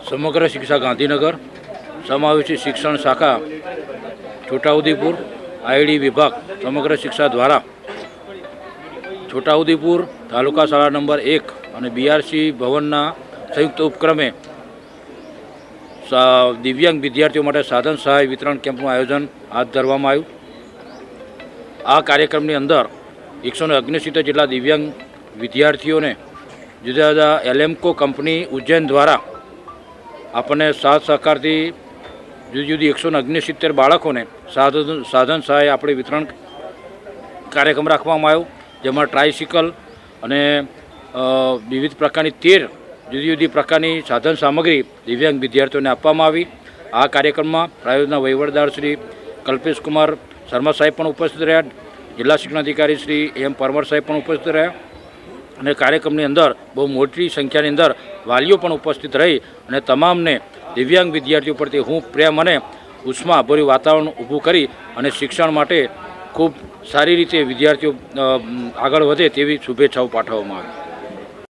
સમગ્ર શિક્ષા ગાંધીનગર સમાવેશી શિક્ષણ શાખા છોટાઉદેપુર આઈડી વિભાગ સમગ્ર શિક્ષા દ્વારા છોટાઉદેપુર તાલુકા શાળા નંબર 1 અને બીઆરસી ભવનના સંયુક્ત ઉપક્રમે દિવ્યાંગ વિદ્યાર્થીઓ માટે સાધન સહાય વિતરણ કેમ્પનું આયોજન હાથ ધરવામાં આવ્યું। આ કાર્યક્રમની અંદર 169 જેટલા દિવ્યાંગ વિદ્યાર્થીઓને જુદા જુદા એલેમ્કો કંપની ઉજ્જૈન દ્વારા આપણને સાથ સહકારથી જુદી જુદી 169 બાળકોને સાધન સહાય આપણે વિતરણ કાર્યક્રમ રાખવામાં આવ્યો, જેમાં ટ્રાયસિકલ અને વિવિધ પ્રકારની 13 જુદી જુદી પ્રકારની સાધન સામગ્રી દિવ્યાંગ વિદ્યાર્થીઓને આપવામાં આવી। આ કાર્યક્રમમાં પ્રાયોજના વહીવટદાર શ્રી કલ્પેશકુમાર શર્મા સાહેબ પણ ઉપસ્થિત રહ્યા, જિલ્લા શિક્ષણાધિકારી શ્રી એમ પરમાર સાહેબ પણ ઉપસ્થિત રહ્યા અને કાર્યક્રમની અંદર બહુ મોટી સંખ્યાની અંદર વાલીઓ પણ ઉપસ્થિત રહી અને તમામને દિવ્યાંગ વિદ્યાર્થીઓ પ્રત્યે હું પ્રેમ અને ઉષ્માભર્યું વાતાવરણ ઊભું કરી અને શિક્ષણ માટે ખૂબ સારી રીતે વિદ્યાર્થીઓ આગળ વધે તેવી શુભેચ્છાઓ પાઠવવામાં આવી।